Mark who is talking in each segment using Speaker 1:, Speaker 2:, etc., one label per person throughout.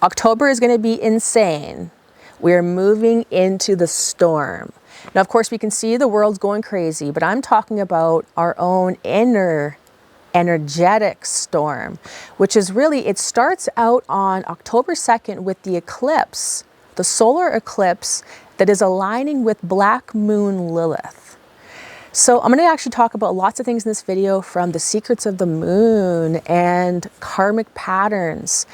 Speaker 1: October is going to be insane. We're moving into the storm. Now, of course, we can see the world's going crazy, but I'm talking about our own inner energetic storm, which is really, it starts out on October 2nd with the eclipse, the solar eclipse that is aligning with Black Moon Lilith. So I'm going to actually talk about lots of things in this video, from the secrets of the moon and karmic patterns,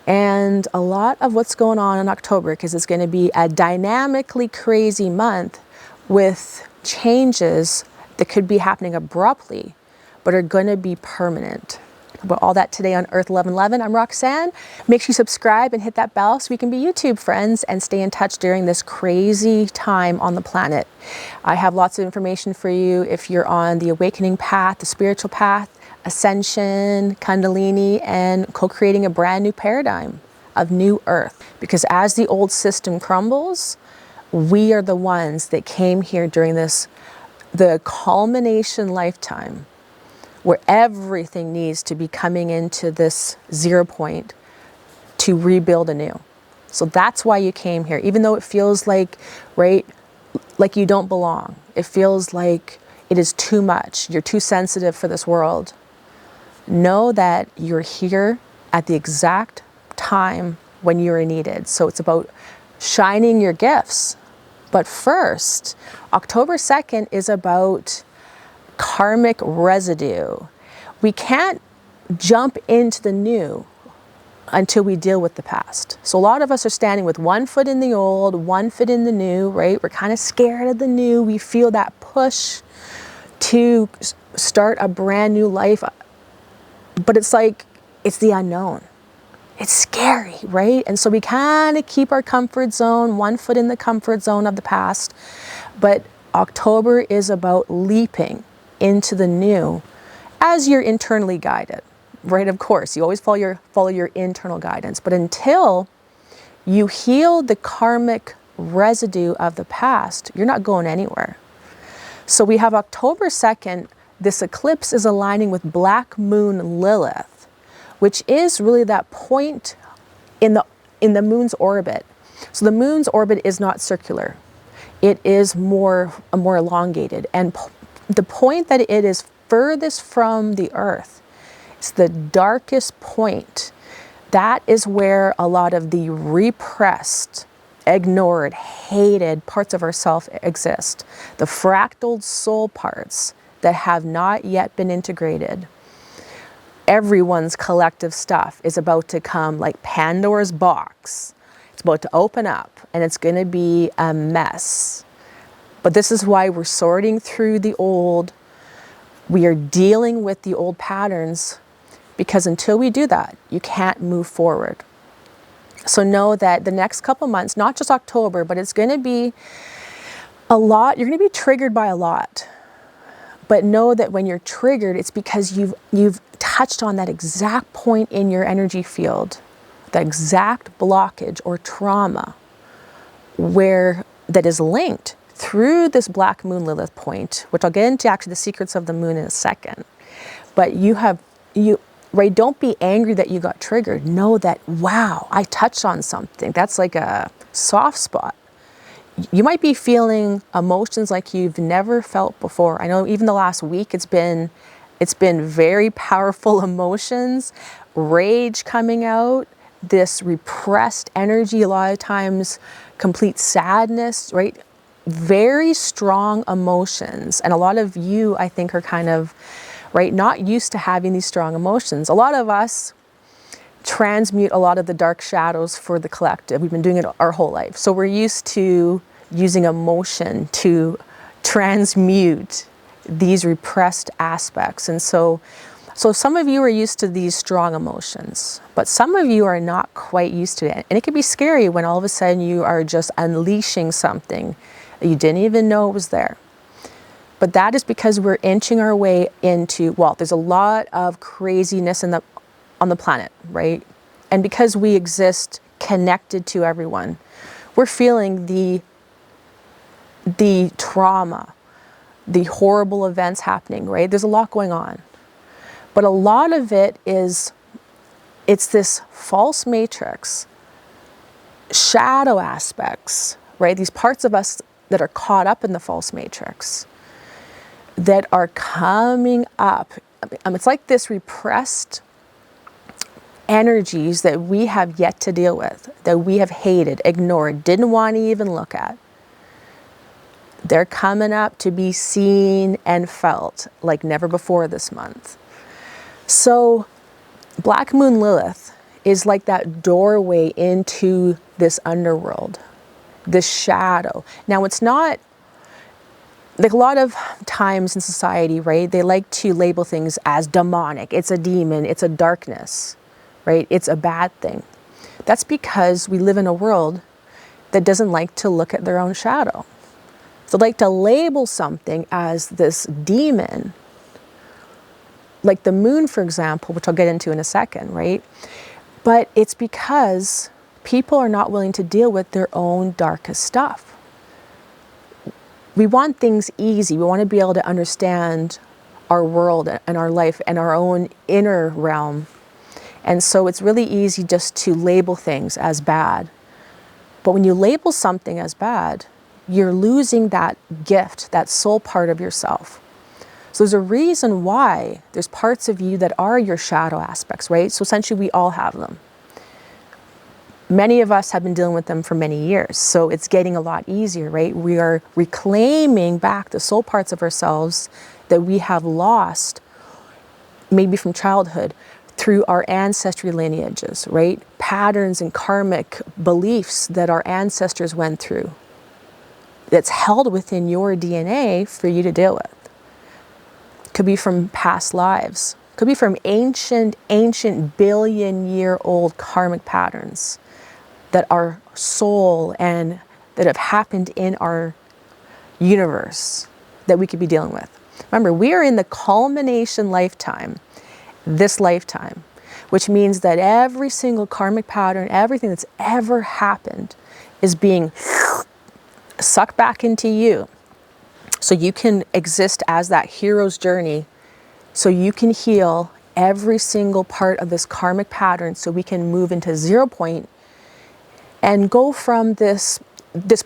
Speaker 1: and a lot of what's going on in October, because it's going to be a dynamically crazy month with changes that could be happening abruptly, but are going to be permanent. About all that today on Earth 1111. I'm Roxanne. Make sure you subscribe and hit that bell so we can be YouTube friends and stay in touch during this crazy time on the planet. I have lots of information for you if you're on the awakening path, the spiritual path, ascension, Kundalini, and co-creating a brand new paradigm of new Earth. Because as the old system crumbles, we are the ones that came here during this, the culmination lifetime, where everything needs to be coming into this 0 point to rebuild anew. So that's why you came here, even though it feels like, right, like you don't belong. It feels like it is too much. You're too sensitive for this world. Know that you're here at the exact time when you're needed. So it's about shining your gifts. But first, October 2nd is about karmic residue. We can't jump into the new until we deal with the past. So a lot of us are standing with 1 foot in the old, 1 foot in the new, right? We're kind of scared of the new. We feel that push to start a brand new life. But it's like, it's the unknown. It's scary, right? And so we kind of keep our comfort zone, 1 foot in the comfort zone of the past. But October is about leaping into the new as you're internally guided, right? Of course, you always follow your internal guidance. But until you heal the karmic residue of the past, you're not going anywhere. So we have October 2nd, this eclipse is aligning with Black Moon Lilith, which is really that point in the moon's orbit. So the moon's orbit is not circular. It is more elongated. And the point that it is furthest from the earth, it's the darkest point. That is where a lot of the repressed, ignored, hated parts of ourself exist. The fractaled soul parts that have not yet been integrated. Everyone's collective stuff is about to come like Pandora's box. It's about to open up, and it's going to be a mess. But this is why we're sorting through the old. We are dealing with the old patterns, because until we do that, you can't move forward. So know that the next couple months, not just October, but it's going to be a lot. You're going to be triggered by a lot. But know that when you're triggered, it's because you've touched on that exact point in your energy field, the exact blockage or trauma where that is linked through this Black Moon Lilith point, which I'll get into actually the secrets of the moon in a second. But right, don't be angry that you got triggered. Know that, wow, I touched on something. That's like a soft spot. You might be feeling emotions like you've never felt before. I know even the last week it's been very powerful emotions, rage coming out, this repressed energy, a lot of times complete sadness, right? Very strong emotions. And a lot of you, I think, are kind of, right, not used to having these strong emotions. A lot of us transmute a lot of the dark shadows for the collective. We've been doing it our whole life. So we're used to using emotion to transmute these repressed aspects. And so some of you are used to these strong emotions, but some of you are not quite used to it. And it can be scary when all of a sudden you are just unleashing something that you didn't even know was there. But that is because we're inching our way into, well, there's a lot of craziness on the planet, right? And because we exist connected to everyone, we're feeling the trauma, the horrible events happening, right? There's a lot going on. But a lot of it is, it's this false matrix shadow aspects, right? These parts of us that are caught up in the false matrix, that are coming up. It's like this repressed energies that we have yet to deal with, that we have hated, ignored, didn't want to even look at. They're coming up to be seen and felt like never before this month. So Black Moon Lilith is like that doorway into this underworld, this shadow. Now, it's not like a lot of times in society, right? They like to label things as demonic. It's a demon, it's a darkness, right? It's a bad thing. That's because we live in a world that doesn't like to look at their own shadow. So they like to label something as this demon, like the moon, for example, which I'll get into in a second, right? But it's because people are not willing to deal with their own darkest stuff. We want things easy. We want to be able to understand our world and our life and our own inner realm. And so it's really easy just to label things as bad. But when you label something as bad, you're losing that gift, that soul part of yourself. So there's a reason why there's parts of you that are your shadow aspects, right? So essentially we all have them. Many of us have been dealing with them for many years, so it's getting a lot easier, right? We are reclaiming back the soul parts of ourselves that we have lost, maybe from childhood, through our ancestry lineages, right? Patterns and karmic beliefs that our ancestors went through, that's held within your DNA for you to deal with. Could be from past lives, could be from ancient billion-year-old karmic patterns that our soul and that have happened in our universe that we could be dealing with. Remember, we are in the culmination lifetime, this lifetime, which means that every single karmic pattern, everything that's ever happened is being sucked back into you. So you can exist as that hero's journey, so you can heal every single part of this karmic pattern, so we can move into 0 point and go from this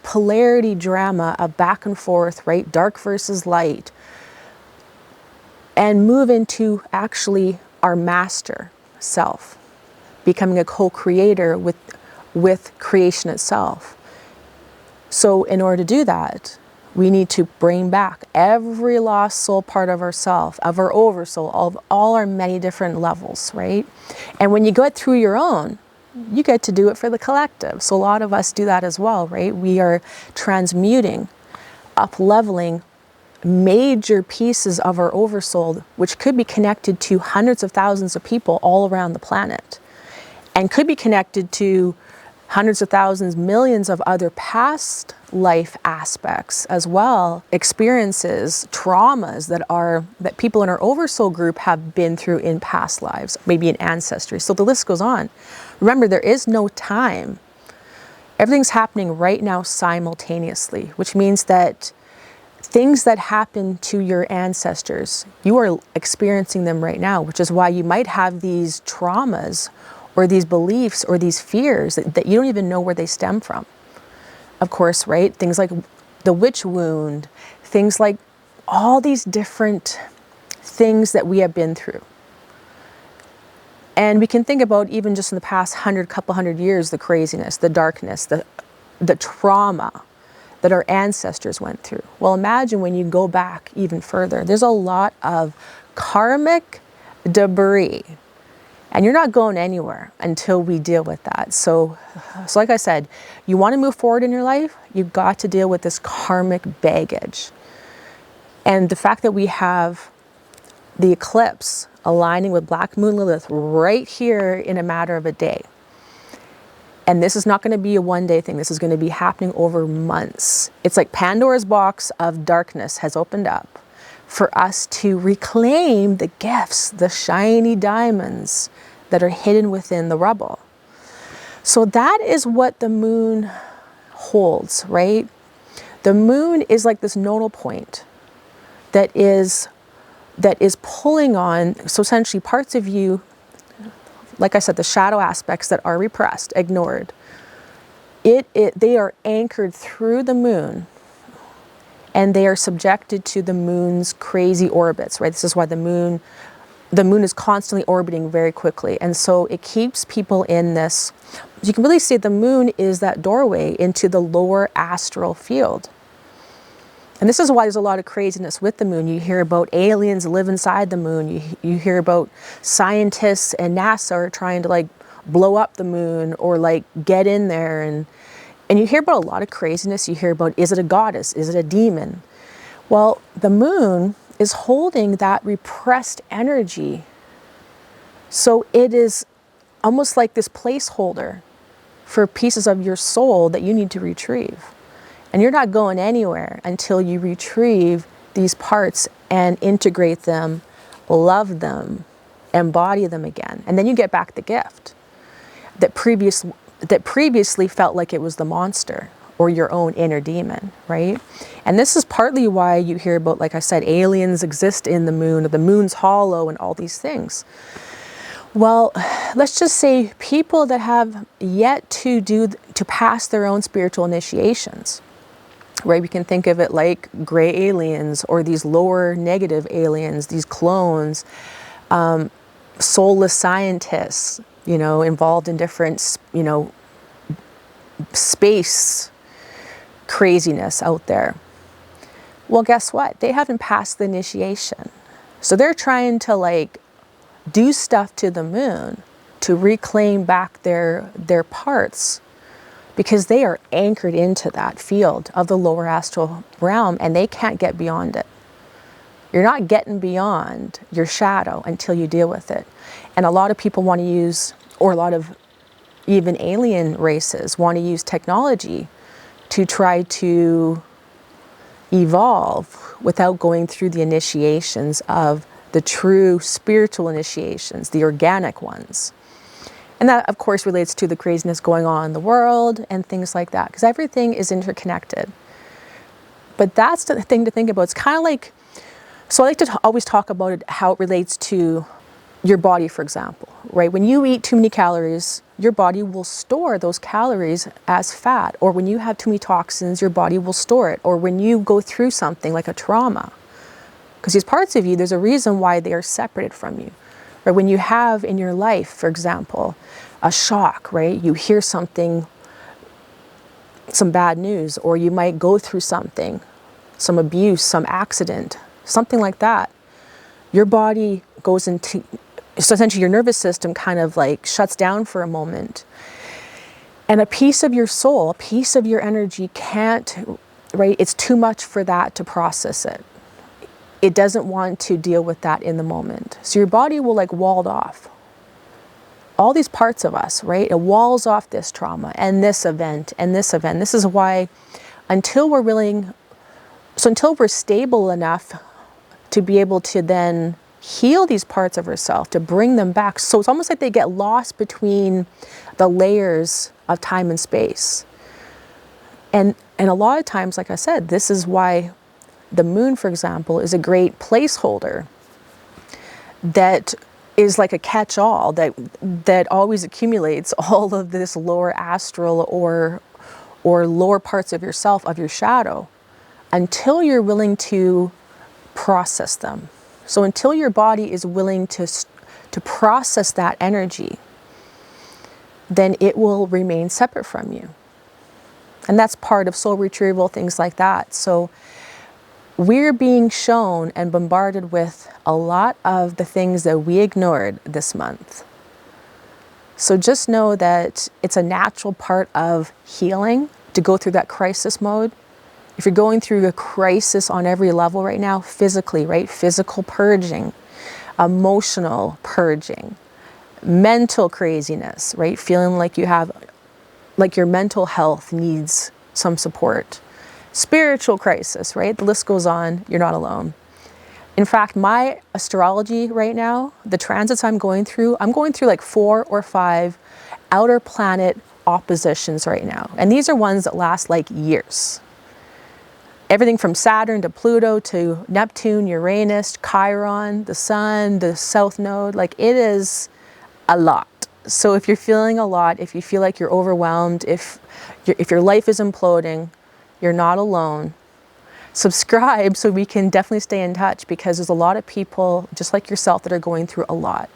Speaker 1: polarity drama of back and forth, right? Dark versus light, and move into actually our master self, becoming a co-creator with creation itself. So in order to do that, we need to bring back every lost soul part of ourself, of our oversoul, of all our many different levels, right? And when you go through your own, you get to do it for the collective. So a lot of us do that as well, right? We are transmuting, up-leveling major pieces of our oversoul, which could be connected to hundreds of thousands of people all around the planet, and could be connected to hundreds of thousands, millions of other past life aspects as well, experiences, traumas that people in our oversoul group have been through in past lives, maybe in ancestry. So the list goes on. Remember, there is no time. Everything's happening right now simultaneously, which means that things that happen to your ancestors, you are experiencing them right now, which is why you might have these traumas or these beliefs or these fears that you don't even know where they stem from. Of course, right? Things like the witch wound, things like all these different things that we have been through. And we can think about even just in the past couple hundred years, the craziness, the darkness, the trauma that our ancestors went through. Well, imagine when you go back even further, there's a lot of karmic debris. And you're not going anywhere until we deal with that. So like I said, you want to move forward in your life, you've got to deal with this karmic baggage. And the fact that we have the eclipse aligning with Black Moon Lilith right here in a matter of a day. And this is not going to be a one-day thing. This is going to be happening over months. It's like Pandora's box of darkness has opened up for us to reclaim the gifts, the shiny diamonds that are hidden within the rubble. So that is what the moon holds, right? The moon is like this nodal point that is pulling on, so essentially parts of you, like I said, the shadow aspects that are repressed, ignored, they are anchored through the moon, and they are subjected to the moon's crazy orbits, right? This is why the moon is constantly orbiting very quickly. And so it keeps people in this, you can really see the moon is that doorway into the lower astral field. And this is why there's a lot of craziness with the moon. You hear about aliens live inside the moon. You hear about scientists and NASA are trying to like blow up the moon or like get in there. And you hear about a lot of craziness. You hear about, is it a goddess? Is it a demon? Well, the moon is holding that repressed energy. So it is almost like this placeholder for pieces of your soul that you need to retrieve. And you're not going anywhere until you retrieve these parts and integrate them, love them, embody them again. And then you get back the gift that previously felt like it was the monster or your own inner demon, right? And this is partly why you hear about, like I said, aliens exist in the moon, or the moon's hollow, and all these things. Well, let's just say people that have yet to pass their own spiritual initiations, right? We can think of it like gray aliens or these lower negative aliens, these clones, soulless scientists, you know, involved in different, you know, space craziness out there. Well, guess what? They haven't passed the initiation. So they're trying to like do stuff to the moon to reclaim back their parts, because they are anchored into that field of the lower astral realm and they can't get beyond it. You're not getting beyond your shadow until you deal with it. And a lot of people want to use, or a lot of even alien races want to use technology to try to evolve without going through the initiations of the true spiritual initiations, the organic ones. And that, of course, relates to the craziness going on in the world and things like that, because everything is interconnected. But that's the thing to think about. It's kind of like, so I like to always talk about it, how it relates to your body, for example, right? When you eat too many calories, your body will store those calories as fat. Or when you have too many toxins, your body will store it. Or when you go through something like a trauma, because these parts of you, there's a reason why they are separated from you. Right? When you have in your life, for example, a shock, right? You hear something, some bad news, or you might go through something, some abuse, some accident, something like that. Your body goes into, so essentially your nervous system kind of like shuts down for a moment. And a piece of your soul, a piece of your energy can't, right? It's too much for that to process it. It doesn't want to deal with that in the moment. So your body will like walled off. All these parts of us, right? It walls off this trauma and this event and this event. This is why until we're stable enough to be able to then heal these parts of ourselves, to bring them back. So it's almost like they get lost between the layers of time and space. And a lot of times, like I said, this is why the moon, for example, is a great placeholder that is like a catch-all that always accumulates all of this lower astral or lower parts of yourself, of your shadow, until you're willing to process them. So until your body is willing to process that energy, then it will remain separate from you. And that's part of soul retrieval, things like that. So we're being shown and bombarded with a lot of the things that we ignored this month. So just know that it's a natural part of healing to go through that crisis mode. If you're going through a crisis on every level right now, physically, right? Physical purging, emotional purging, mental craziness, right? Feeling like you have, like your mental health needs some support. Spiritual crisis, right? The list goes on. You're not alone. In fact, my astrology right now, the transits I'm going through like 4 or 5 outer planet oppositions right now. And these are ones that last like years. Everything from Saturn to Pluto to Neptune, Uranus, Chiron, the Sun, the South Node, like it is a lot. So if you're feeling a lot, if you feel like you're overwhelmed, if your life is imploding, you're not alone. Subscribe so we can definitely stay in touch, because there's a lot of people just like yourself that are going through a lot.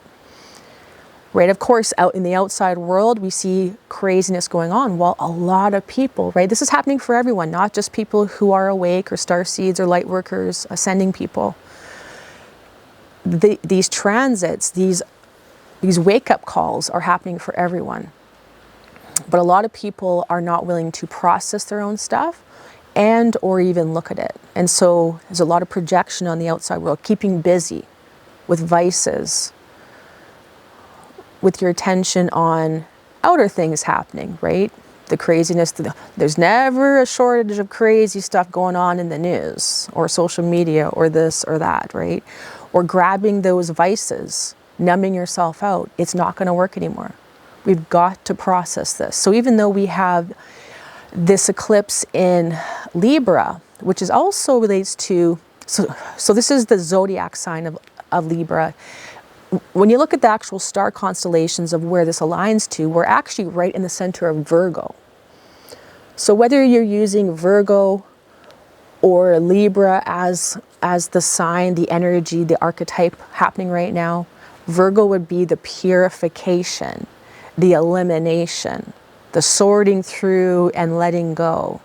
Speaker 1: Right? Of course, out in the outside world, we see craziness going on. Well, a lot of people, right? This is happening for everyone, not just people who are awake or starseeds or light workers, ascending people. These transits, these wake-up calls are happening for everyone. But a lot of people are not willing to process their own stuff and or even look at it. And so there's a lot of projection on the outside world, keeping busy with vices, with your attention on outer things happening, right? The craziness, there's never a shortage of crazy stuff going on in the news or social media or this or that, right? Or grabbing those vices, numbing yourself out. It's not going to work anymore. We've got to process this. So even though we have this eclipse in Libra, which is also relates to, so this is the zodiac sign of Libra. When you look at the actual star constellations of where this aligns to, we're actually right in the center of Virgo. So whether you're using Virgo or Libra as the sign, the energy, the archetype happening right now, Virgo would be the purification, the elimination, the sorting through and letting go.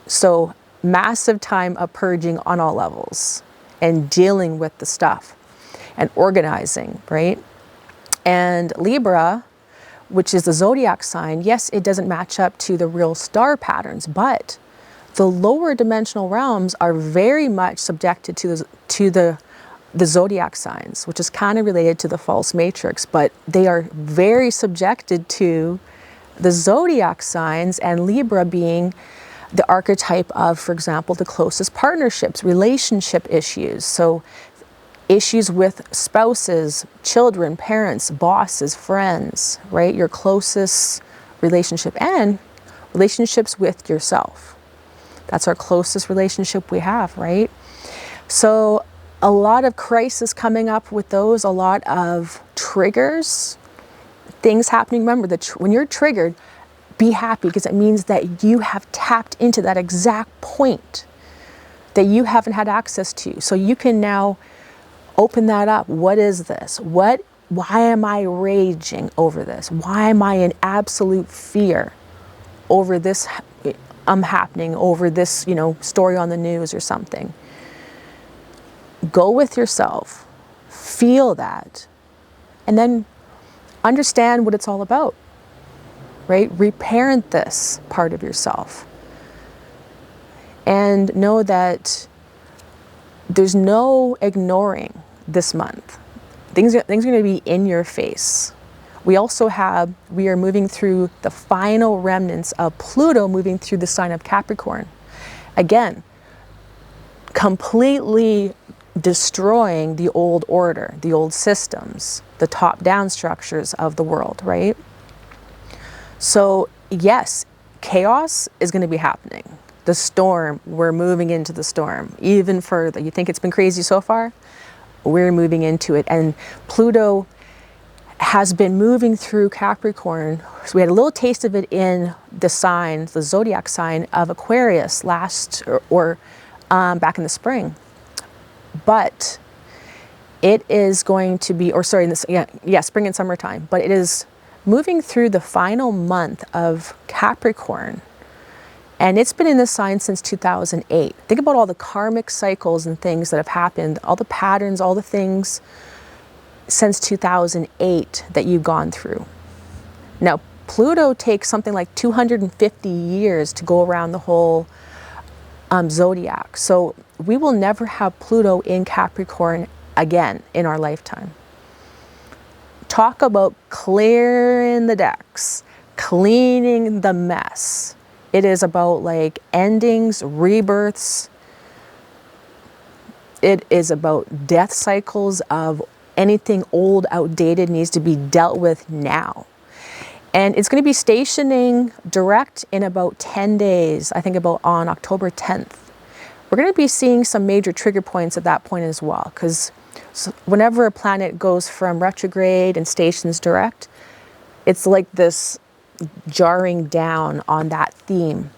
Speaker 1: So massive time of purging on all levels and dealing with the stuff and organizing, right? And Libra, which is the zodiac sign, yes, it doesn't match up to the real star patterns, but the lower dimensional realms are very much subjected to the zodiac signs, which is kind of related to the false matrix, but they are very subjected to the zodiac signs, and Libra being the archetype of, for example, the closest partnerships, relationship issues. So issues with spouses, children, parents, bosses, friends, right? Your closest relationship, and relationships with yourself. That's our closest relationship we have, right? So a lot of crisis coming up with those, a lot of triggers, things happening. Remember that when you're triggered, be happy, because it means that you have tapped into that exact point that you haven't had access to. So you can now open that up. What is this? Why am I raging over this? Why am I in absolute fear over this happening, over this, story on the news or something? Go with yourself, feel that, and then understand what it's all about, right? Reparent this part of yourself. And know that there's no ignoring this month. Things are going to be in your face. We are moving through the final remnants of Pluto moving through the sign of Capricorn. Again, completely destroying the old order, the old systems, the top-down structures of the world, right? So yes, chaos is going to be happening. The storm, we're moving into the storm even further. You think it's been crazy so far? We're moving into it. And Pluto has been moving through Capricorn. So we had a little taste of it in the sign, the zodiac sign of Aquarius back in the spring. But it is going to be, spring and summertime, but it is moving through the final month of Capricorn. And it's been in this sign since 2008. Think about all the karmic cycles and things that have happened, all the patterns, all the things since 2008 that you've gone through. Now, Pluto takes something like 250 years to go around the whole zodiac. So we will never have Pluto in Capricorn again in our lifetime. Talk about clearing the decks, cleaning the mess. It is about like endings, rebirths. It is about death cycles of anything old, outdated, needs to be dealt with now. And it's going to be stationing direct in about 10 days, I think about on October 10th. We're going to be seeing some major trigger points at that point as well, because whenever a planet goes from retrograde and stations direct, It's like this jarring down on that theme.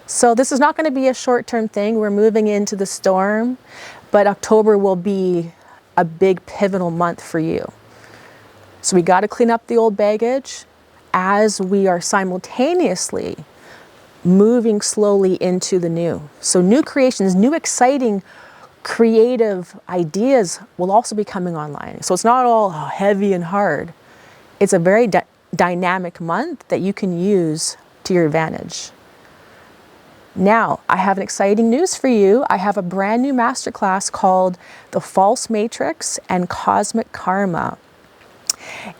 Speaker 1: So this is not going to be a short-term thing. We're moving into the storm, but October will be a big pivotal month for you. So we got to clean up the old baggage as we are simultaneously moving slowly into the new. So new creations, new exciting creative ideas will also be coming online. So it's not all heavy and hard. It's a very dynamic month that you can use to your advantage. Now, I have an exciting news for you. I have a brand new masterclass called The False Matrix and Cosmic Karma.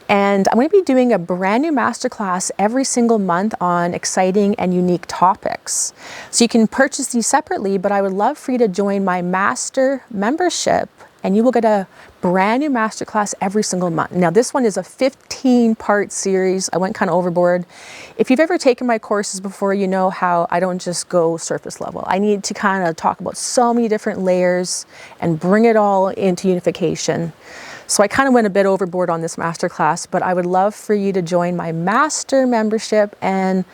Speaker 1: And I'm going to be doing a brand new masterclass every single month on exciting and unique topics. So you can purchase these separately, but I would love for you to join my master membership and you will get a brand new masterclass every single month. Now this one is a 15-part series. I went kind of overboard. If you've ever taken my courses before, you know how I don't just go surface level. I need to kind of talk about so many different layers and bring it all into unification. So I kind of went a bit overboard on this masterclass, but I would love for you to join my master membership and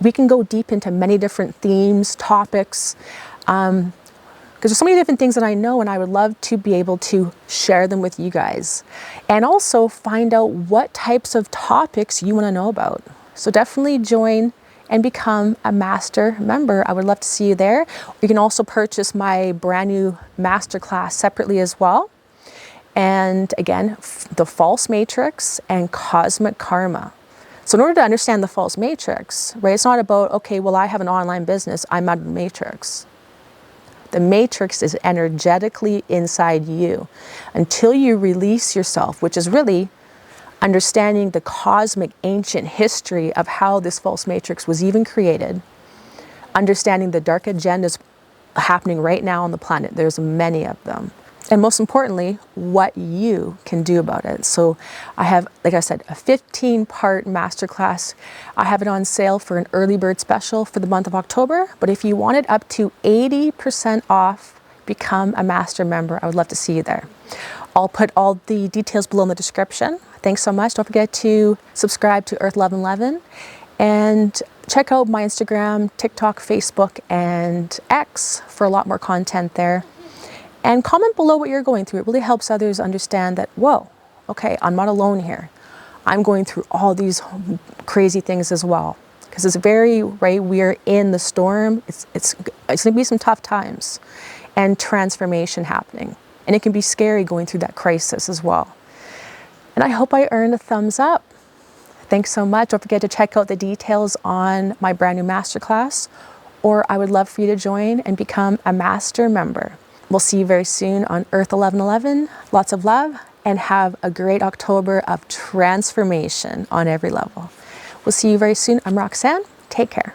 Speaker 1: we can go deep into many different themes, topics, because there's so many different things that I know and I would love to be able to share them with you guys. And also find out what types of topics you want to know about. So definitely join and become a master member. I would love to see you there. You can also purchase my brand new masterclass separately as well. And again, the false matrix and cosmic karma. So in order to understand the false matrix, right, it's not about, okay, well, I have an online business, I'm out of the matrix. The matrix is energetically inside you. Until you release yourself, which is really understanding the cosmic ancient history of how this false matrix was even created, understanding the dark agendas happening right now on the planet. There's many of them. And most importantly, what you can do about it. So I have, like I said, a 15-part masterclass. I have it on sale for an early bird special for the month of October. But if you want it up to 80% off, become a master member. I would love to see you there. I'll put all the details below in the description. Thanks so much. Don't forget to subscribe to EARTH1111 and check out my Instagram, TikTok, Facebook, and X for a lot more content there. And comment below what you're going through. It really helps others understand that, whoa, okay, I'm not alone here. I'm going through all these crazy things as well. Because it's very, right, we're in the storm. It's going to be some tough times and transformation happening. And it can be scary going through that crisis as well. And I hope I earned a thumbs up. Thanks so much. Don't forget to check out the details on my brand new masterclass, or I would love for you to join and become a master member. We'll see you very soon on EARTH1111. Lots of love and have a great October of transformation on every level. We'll see you very soon. I'm Roxanne. Take care.